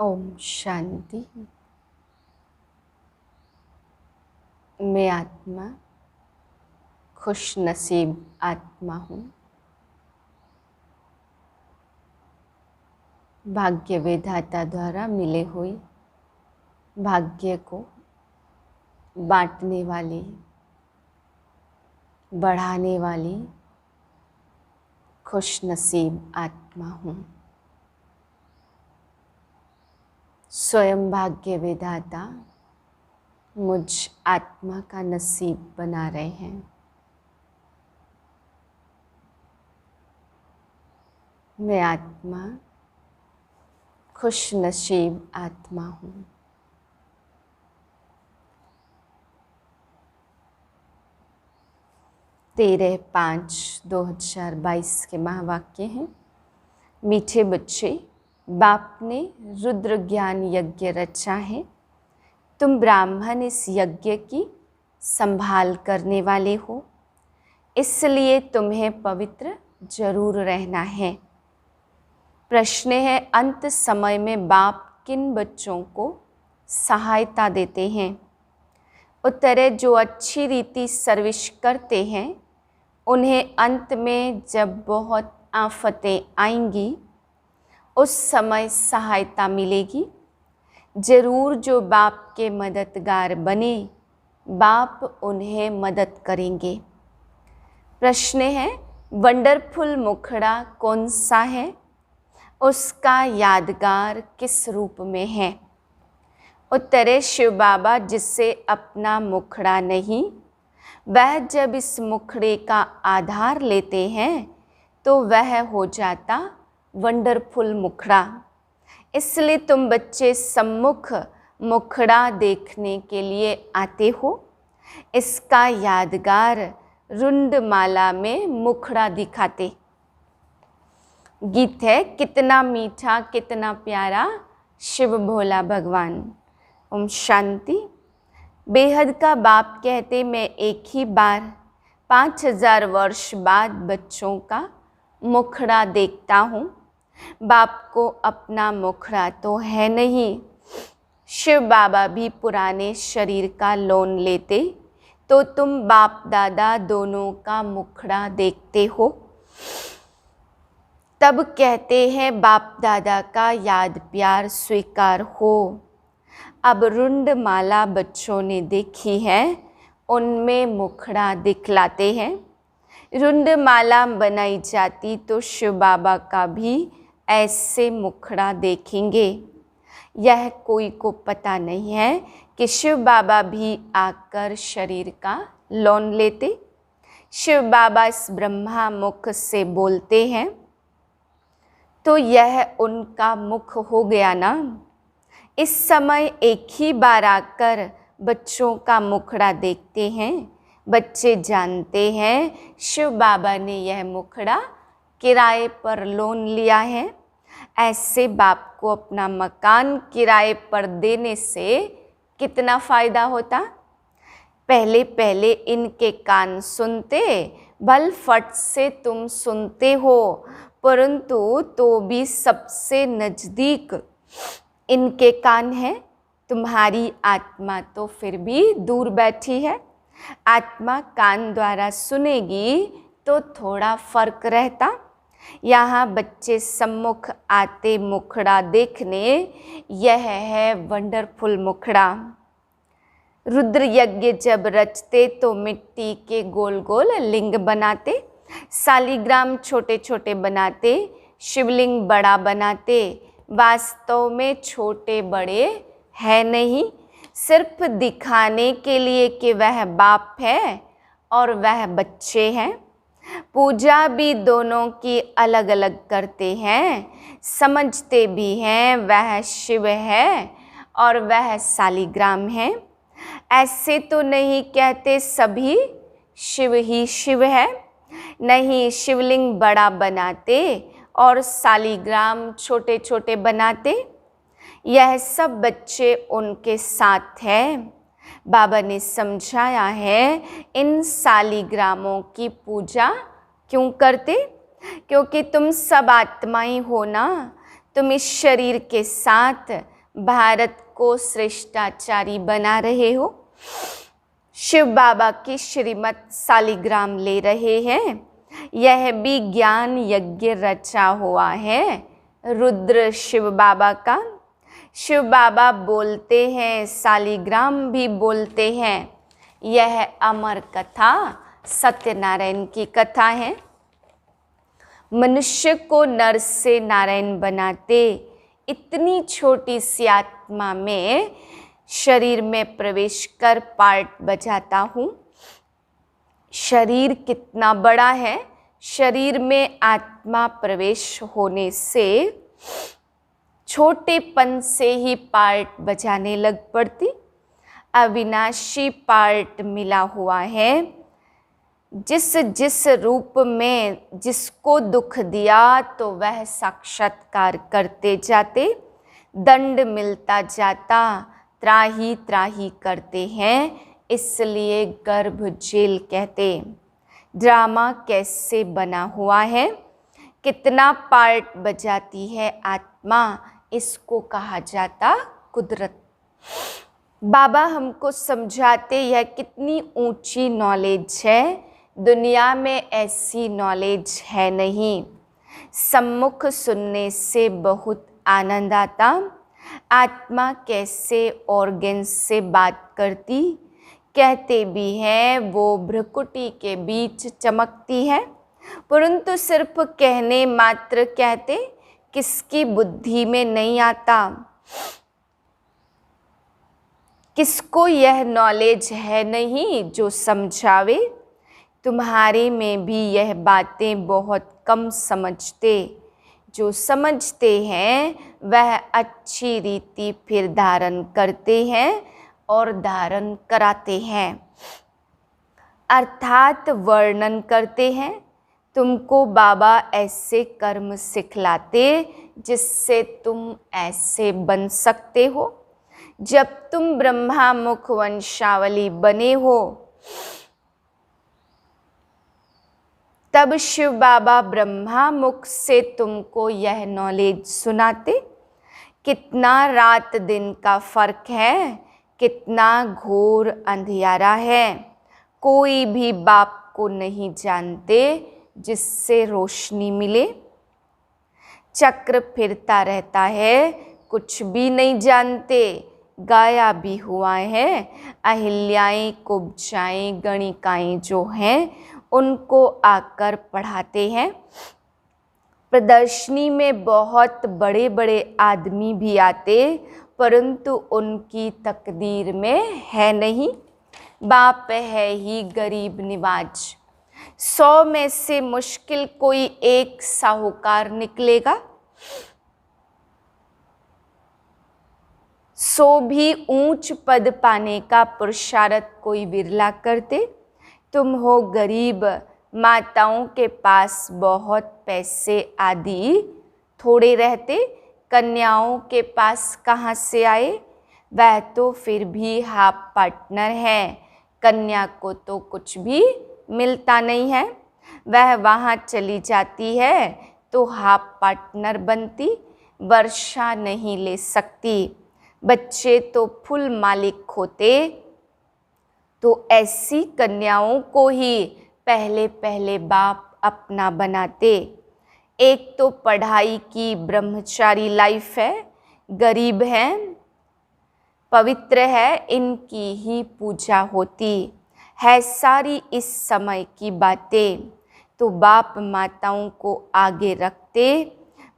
ओम शांति। मैं आत्मा खुश नसीब आत्मा हूँ। भाग्य विधाता द्वारा मिले हुए भाग्य को बांटने वाली, बढ़ाने वाली खुश नसीब आत्मा हूँ। स्वयं भाग्य विधाता मुझ आत्मा का नसीब बना रहे हैं। मैं आत्मा खुश नसीब आत्मा हूँ। तेरह 5/2022 के महावाक्य हैं। मीठे बच्चे, बाप ने रुद्र ज्ञान यज्ञ रचा है। तुम ब्राह्मण इस यज्ञ की संभाल करने वाले हो, इसलिए तुम्हें पवित्र जरूर रहना है। प्रश्न है, अंत समय में बाप किन बच्चों को सहायता देते हैं? उत्तर है, जो अच्छी रीति सर्विस करते हैं उन्हें अंत में जब बहुत आफतें आएंगी उस समय सहायता मिलेगी। जरूर जो बाप के मददगार बने, बाप उन्हें मदद करेंगे। प्रश्न है, वंडरफुल मुखड़ा कौन सा है? उसका यादगार किस रूप में है? उत्तर है, शिव बाबा जिससे अपना मुखड़ा नहीं, वह जब इस मुखड़े का आधार लेते हैं तो वह हो जाता वंडरफुल मुखड़ा। इसलिए तुम बच्चे सम्मुख मुखड़ा देखने के लिए आते हो। इसका यादगार रुंडमाला में मुखड़ा दिखाते। गीत है, कितना मीठा कितना प्यारा शिव भोला भगवान। ओम शांति। बेहद का बाप कहते, मैं एक ही बार 5000 वर्ष बाद बच्चों का मुखड़ा देखता हूँ। बाप को अपना मुखड़ा तो है नहीं। शिव बाबा भी पुराने शरीर का लोन लेते तो तुम बाप दादा दोनों का मुखड़ा देखते हो। तब कहते हैं बाप दादा का याद प्यार स्वीकार हो। अब रुंडमाला बच्चों ने देखी है, उनमें मुखड़ा दिखलाते हैं। रुंडमाला बनाई जाती तो शिव बाबा का भी ऐसे मुखड़ा देखेंगे। यह कोई को पता नहीं है कि शिव बाबा भी आकर शरीर का लोन लेते। शिव बाबा इस ब्रह्मा मुख से बोलते हैं तो यह उनका मुख हो गया ना। इस समय एक ही बार आकर बच्चों का मुखड़ा देखते हैं। बच्चे जानते हैं शिव बाबा ने यह मुखड़ा किराए पर लोन लिया है। ऐसे बाप को अपना मकान किराए पर देने से कितना फ़ायदा होता। पहले पहले इनके कान सुनते, भल फट से तुम सुनते हो, परंतु तो भी सबसे नज़दीक इनके कान हैं। तुम्हारी आत्मा तो फिर भी दूर बैठी है। आत्मा कान द्वारा सुनेगी तो थोड़ा फर्क रहता। यहाँ बच्चे सम्मुख आते मुखड़ा देखने, यह है वंडरफुल मुखड़ा। रुद्र यज्ञ जब रचते तो मिट्टी के गोल गोल लिंग बनाते, सालिग्राम छोटे छोटे बनाते, शिवलिंग बड़ा बनाते। वास्तव में छोटे बड़े है नहीं, सिर्फ दिखाने के लिए कि वह बाप है और वह बच्चे हैं। पूजा भी दोनों की अलग अलग करते हैं, समझते भी हैं वह शिव है और वह सालिग्राम है। ऐसे तो नहीं कहते सभी शिव ही शिव है। नहीं, शिवलिंग बड़ा बनाते और सालिग्राम छोटे छोटे बनाते। यह सब बच्चे उनके साथ हैं। बाबा ने समझाया है, इन सालिग्रामों की पूजा क्यों करते? क्योंकि तुम सब आत्माएं हो ना। तुम इस शरीर के साथ भारत को श्रेष्ठाचारी बना रहे हो। शिव बाबा की श्रीमत शालिग्राम ले रहे हैं। यह भी ज्ञान यज्ञ रचा हुआ है रुद्र शिव बाबा का। शिव बाबा बोलते हैं, शालिग्राम भी बोलते हैं। यह अमर कथा सत्यनारायण की कथा है। मनुष्य को नर से नारायण बनाते इतनी छोटी सी आत्मा में शरीर में प्रवेश कर पार्ट बजाता हूँ। शरीर कितना बड़ा है, शरीर में आत्मा प्रवेश होने से छोटेपन से ही पार्ट बजाने लग पड़ती। अविनाशी पार्ट मिला हुआ है। जिस जिस रूप में जिसको दुख दिया तो वह साक्षात्कार करते जाते, दंड मिलता जाता, त्राही त्राही करते हैं, इसलिए गर्भ जेल कहते। ड्रामा कैसे बना हुआ है, कितना पार्ट बजाती है आत्मा, इसको कहा जाता कुदरत। बाबा हमको समझाते यह कितनी ऊंची नॉलेज है। दुनिया में ऐसी नॉलेज है नहीं। सम्मुख सुनने से बहुत आनंद आता। आत्मा कैसे ऑर्गन से बात करती, कहते भी हैं वो भ्रुकुटी के बीच चमकती है, परंतु सिर्फ कहने मात्र कहते, किसकी बुद्धि में नहीं आता। किसको यह नॉलेज है नहीं जो समझावे। तुम्हारे में भी यह बातें बहुत कम समझते। जो समझते हैं वह अच्छी रीति फिर धारण करते हैं और धारण कराते हैं, अर्थात वर्णन करते हैं। तुमको बाबा ऐसे कर्म सिखलाते जिससे तुम ऐसे बन सकते हो। जब तुम ब्रह्मा मुख वंशावली बने हो तब शिव बाबा ब्रह्मा मुख से तुमको यह नॉलेज सुनाते। कितना रात दिन का फर्क है, कितना घोर अंधियारा है। कोई भी बाप को नहीं जानते जिससे रोशनी मिले। चक्र फिरता रहता है, कुछ भी नहीं जानते। गाया भी हुआ है। अहिल्याएं कुब्जाएं गणिकाएं जो हैं उनको आकर पढ़ाते हैं। प्रदर्शनी में बहुत बड़े बड़े आदमी भी आते, परंतु उनकी तकदीर में है नहीं। बाप है ही गरीब निवाज। 100 में से मुश्किल कोई एक साहूकार निकलेगा। 100 भी ऊंच पद पाने का पुरुषार्थ कोई विरला करते। तुम हो गरीब, माताओं के पास बहुत पैसे आदि थोड़े रहते, कन्याओं के पास कहाँ से आए। वह तो फिर भी हाफ पार्टनर है, कन्या को तो कुछ भी मिलता नहीं है। वह वहाँ चली जाती है तो हाफ पार्टनर बनती, वर्षा नहीं ले सकती। बच्चे तो फुल मालिक होते, तो ऐसी कन्याओं को ही पहले पहले बाप अपना बनाते। एक तो पढ़ाई की ब्रह्मचारी लाइफ है, गरीब हैं, पवित्र है, इनकी ही पूजा होती है सारी इस समय की बातें। तो बाप माताओं को आगे रखते।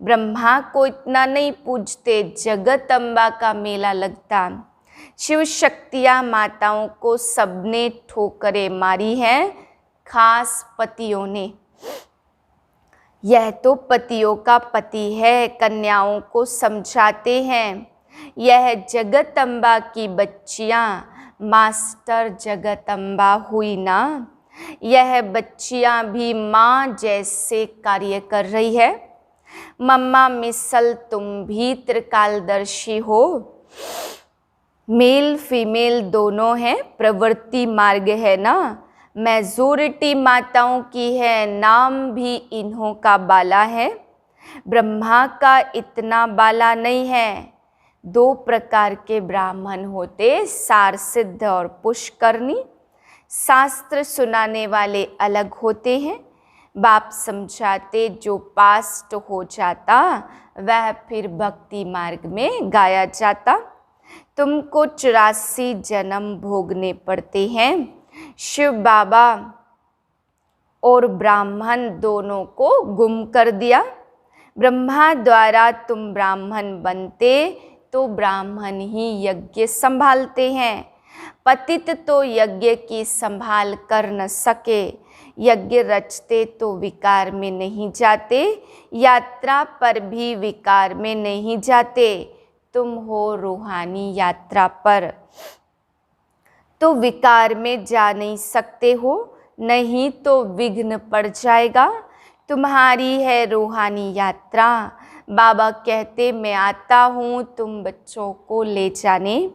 ब्रह्मा को इतना नहीं पूजते, जगत अम्बा का मेला लगता। शिव शक्तियाँ माताओं को सबने ठोकरें मारी हैं, खास पतियों ने। यह तो पतियों का पति है, कन्याओं को समझाते हैं। यह जगत अम्बा की बच्चियाँ मास्टर जगत अम्बा हुई ना। यह बच्चियाँ भी माँ जैसे कार्य कर रही है। मम्मा मिसल तुम भी त्रिकालदर्शी हो। मेल फीमेल दोनों हैं, प्रवृत्ति मार्ग है ना। मेजॉरिटी माताओं की है, नाम भी इन्हों का बाला है। ब्रह्मा का इतना बाला नहीं है। दो प्रकार के ब्राह्मण होते, सारसिद्ध और पुष्करणी। शास्त्र सुनाने वाले अलग होते हैं। बाप समझाते जो पास्ट हो जाता वह फिर भक्ति मार्ग में गाया जाता। तुमको 84 जन्म भोगने पड़ते हैं। शिव बाबा और ब्राह्मण दोनों को गुम कर दिया। ब्रह्मा द्वारा तुम ब्राह्मण बनते तो ब्राह्मण ही यज्ञ संभालते हैं। पतित तो यज्ञ की संभाल कर न सके। यज्ञ रचते तो विकार में नहीं जाते, यात्रा पर भी विकार में नहीं जाते। तुम हो रूहानी यात्रा पर तो विकार में जा नहीं सकते हो, नहीं तो विघ्न पड़ जाएगा। तुम्हारी है रूहानी यात्रा। बाबा कहते मैं आता हूँ तुम बच्चों को ले जाने,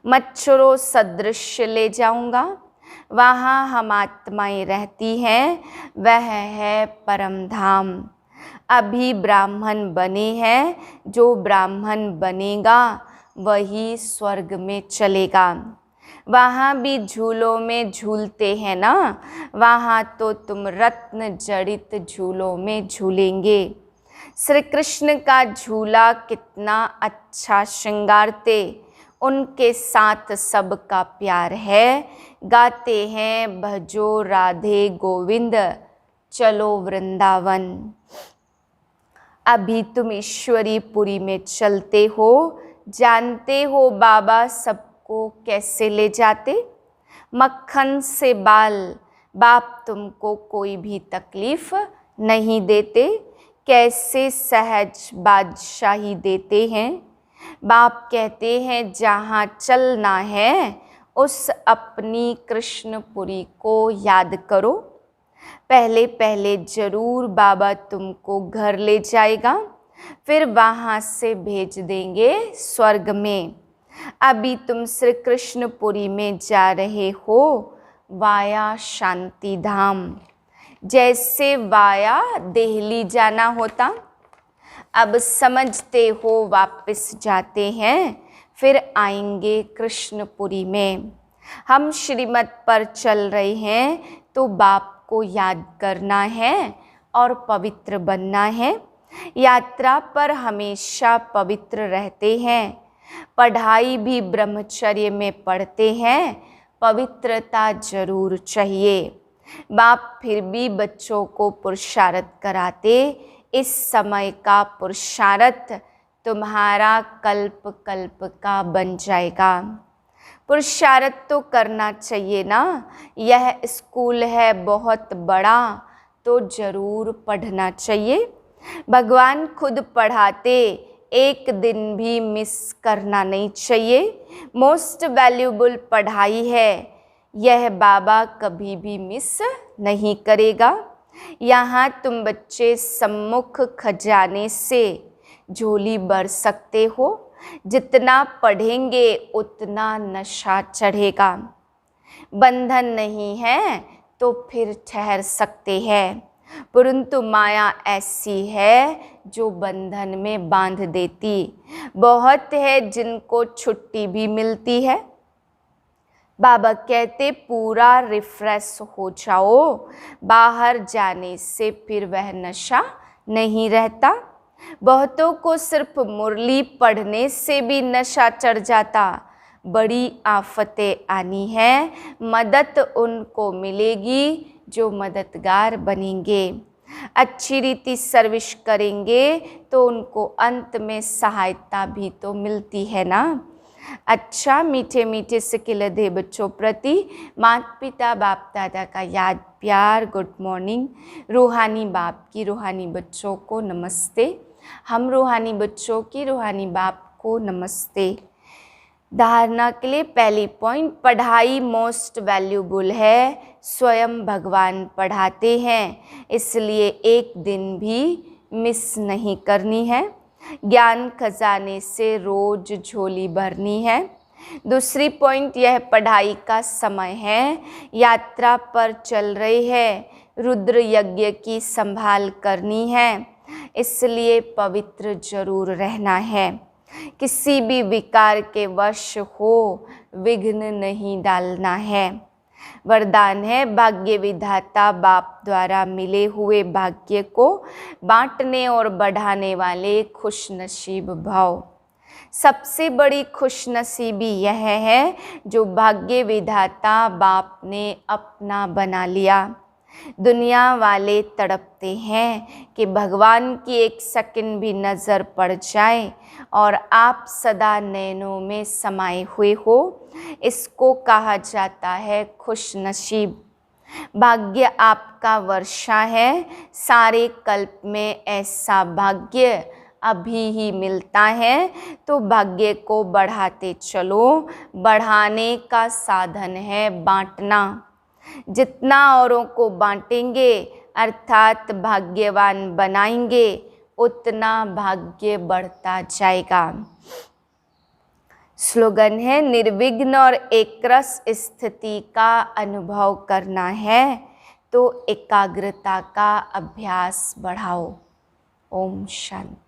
मच्छरों सदृश ले जाऊंगा। वहाँ हम आत्माएं रहती हैं, वह है परम धाम। अभी ब्राह्मण बने हैं, जो ब्राह्मण बनेगा वही स्वर्ग में चलेगा। वहाँ भी झूलों में झूलते हैं ना, वहाँ तो तुम रत्न जड़ित झूलों में झूलेंगे। श्री कृष्ण का झूला कितना अच्छा श्रृंगारते, उनके साथ सबका प्यार है। गाते हैं भजो राधे गोविंद, चलो वृंदावन। अभी तुम ईश्वरी पुरी में चलते हो, जानते हो बाबा सबको कैसे ले जाते। मक्खन से बाल, बाप तुमको कोई भी तकलीफ नहीं देते। कैसे सहज बादशाही देते हैं। बाप कहते हैं जहाँ चलना है उस अपनी कृष्णपुरी को याद करो। पहले पहले जरूर बाबा तुमको घर ले जाएगा, फिर वहाँ से भेज देंगे स्वर्ग में। अभी तुम श्री कृष्णपुरी में जा रहे हो वाया शांति धाम, जैसे वाया दिल्ली जाना होता। अब समझते हो वापस जाते हैं, फिर आएंगे कृष्णपुरी में। हम श्रीमत पर चल रहे हैं तो बाप को याद करना है और पवित्र बनना है। यात्रा पर हमेशा पवित्र रहते हैं। पढ़ाई भी ब्रह्मचर्य में पढ़ते हैं, पवित्रता जरूर चाहिए। बाप फिर भी बच्चों को पुरुषार्थ कराते। इस समय का पुरुषार्थ तुम्हारा कल्प कल्प का बन जाएगा। पुरुषार्थ तो करना चाहिए ना। यह स्कूल है बहुत बड़ा, तो जरूर पढ़ना चाहिए। भगवान खुद पढ़ाते, एक दिन भी मिस करना नहीं चाहिए। मोस्ट वैल्यूबल पढ़ाई है, यह बाबा कभी भी मिस नहीं करेगा। यहाँ तुम बच्चे सम्मुख खजाने से झोली भर सकते हो। जितना पढ़ेंगे उतना नशा चढ़ेगा। बंधन नहीं है तो फिर ठहर सकते हैं, परंतु माया ऐसी है जो बंधन में बांध देती। बहुत है जिनको छुट्टी भी मिलती है। बाबा कहते पूरा रिफ्रेश हो जाओ, बाहर जाने से फिर वह नशा नहीं रहता। बहुतों को सिर्फ मुरली पढ़ने से भी नशा चढ़ जाता। बड़ी आफतें आनी है, मदद उनको मिलेगी जो मददगार बनेंगे। अच्छी रीति सर्विस करेंगे तो उनको अंत में सहायता भी तो मिलती है ना। अच्छा मीठे मीठे सिकिलधे बच्चों प्रति माता पिता बाप दादा का याद प्यार गुड मॉर्निंग। रूहानी बाप की रूहानी बच्चों को नमस्ते। हम रूहानी बच्चों की रूहानी बाप को नमस्ते। धारणा के लिए पहली पॉइंट, पढ़ाई मोस्ट वैल्यूबल है। स्वयं भगवान पढ़ाते हैं, इसलिए एक दिन भी मिस नहीं करनी है। ज्ञान खजाने से रोज झोली भरनी है। दूसरी पॉइंट, यह पढ़ाई का समय है। यात्रा पर चल रही है, रुद्र यज्ञ की संभाल करनी है, इसलिए पवित्र जरूर रहना है। किसी भी विकार के वश हो विघ्न नहीं डालना है। वरदान है भाग्य विधाता बाप द्वारा मिले हुए भाग्य को बांटने और बढ़ाने वाले खुशनसीब भाव। सबसे बड़ी खुशनसीबी यह है जो भाग्य विधाता बाप ने अपना बना लिया। दुनिया वाले तड़पते हैं कि भगवान की एक सेकंड भी नज़र पड़ जाए और आप सदा नैनों में समाये हुए हो। इसको कहा जाता है खुशनसीब। भाग्य आपका वर्षा है। सारे कल्प में ऐसा भाग्य अभी ही मिलता है, तो भाग्य को बढ़ाते चलो। बढ़ाने का साधन है बांटना। जितना औरों को बांटेंगे अर्थात भाग्यवान बनाएंगे, उतना भाग्य बढ़ता जाएगा। स्लोगन है निर्विघ्न और एकरस स्थिति का अनुभव करना है तो एकाग्रता का अभ्यास बढ़ाओ। ओम शांति।